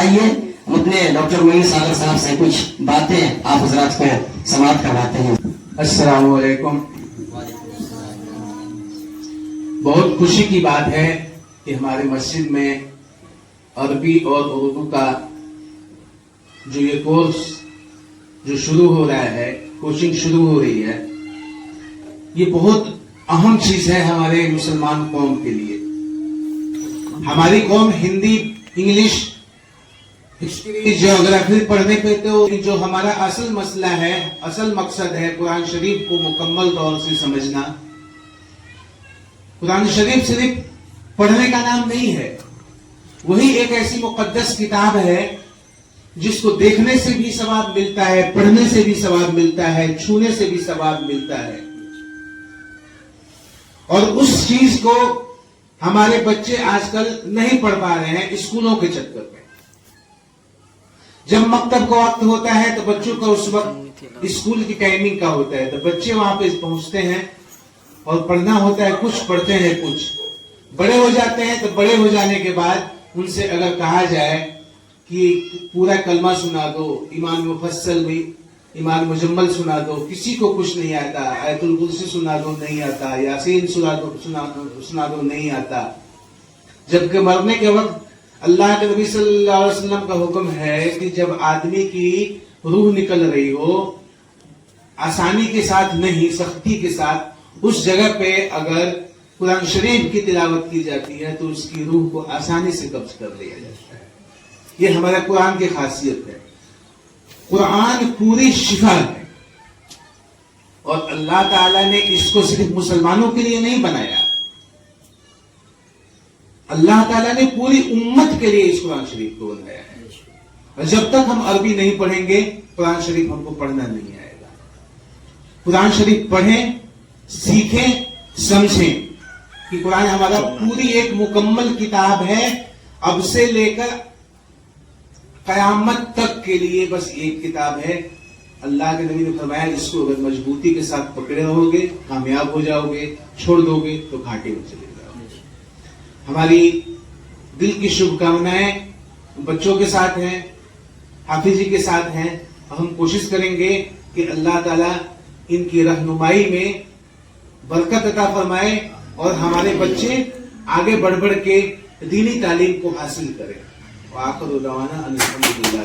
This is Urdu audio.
آئیے ہم اپنے ڈاکٹر معین ساگر صاحب سے کچھ باتیں آپ حضرات کو سماعت کرواتے ہیں. السلام علیکم. بہت خوشی کی بات ہے کہ ہمارے مسجد میں عربی اور اردو کا جو یہ کورس جو شروع ہو رہا ہے، کوچنگ شروع ہو رہی ہے، یہ بہت اہم چیز ہے ہمارے مسلمان قوم کے لیے. ہماری قوم ہندی، انگلش، ہسٹری، جیوگرافی پڑھنے پہ تو جو ہمارا اصل مسئلہ ہے، اصل مقصد ہے قرآن شریف کو مکمل طور سے سمجھنا. قرآن شریف صرف پڑھنے کا نام نہیں ہے، وہی ایک ایسی مقدس کتاب ہے جس کو دیکھنے سے بھی ثواب ملتا ہے، پڑھنے سے بھی ثواب ملتا ہے، چھونے سے بھی ثواب ملتا ہے. اور اس چیز کو ہمارے بچے آج کل نہیں پڑھ پا رہے ہیں اسکولوں کے چکر میں. جب مکتب کا وقت ہوتا ہے تو بچوں کا اس وقت اسکول کی ٹائمنگ کا ہوتا ہے، تو بچے وہاں پہ پہنچتے ہیں اور پڑھنا ہوتا ہے، کچھ پڑھتے ہیں، کچھ بڑے ہو جاتے ہیں. تو بڑے ہو جانے کے بعد ان سے اگر کہا جائے کہ پورا کلمہ سنا دو، ایمان مفصل بھی، ایمان مجمل سنا دو، کسی کو کچھ نہیں آتا. آیت الکرسی سنا دو، نہیں آتا. یاسین سنا دو، نہیں آتا. جبکہ مرنے کے وقت اللہ کے نبی صلی اللہ علیہ وسلم کا حکم ہے کہ جب آدمی کی روح نکل رہی ہو، آسانی کے ساتھ نہیں، سختی کے ساتھ، اس جگہ پہ اگر قرآن شریف کی تلاوت کی جاتی ہے تو اس کی روح کو آسانی سے قبض کر لیا جاتا ہے. یہ ہمارا قرآن کی خاصیت ہے. قرآن پوری شفا ہے، اور اللہ تعالیٰ نے اس کو صرف مسلمانوں کے لیے نہیں بنایا، اللہ تعالیٰ نے پوری امت کے لیے اس قرآن شریف کو بنایا ہے. اور جب تک ہم عربی نہیں پڑھیں گے قرآن شریف ہم کو پڑھنا نہیں آئے گا. قرآن شریف پڑھیں، سیکھیں، سمجھیں کہ قرآن ہمارا پوری ایک مکمل کتاب ہے. اب سے لے کر قیامت تک کے لیے بس ایک کتاب ہے. اللہ کے نبی نے فرمایا اس کو اگر مضبوطی کے ساتھ پکڑے رہو گے کامیاب ہو جاؤ گے، چھوڑ دو گے تو گھاٹے میں چلے جاؤ گے. ہماری دل کی شبھ کامنائیں بچوں کے ساتھ ہیں، حافظ جی کے ساتھ ہیں. ہم کوشش کریں گے کہ اللہ تعالیٰ ان کی رہنمائی میں برکت عطا فرمائے اور ہمارے بچے آگے بڑھ بڑھ کے دینی تعلیم کو حاصل کریں. وآخر دعوانا ان الحمد للہ.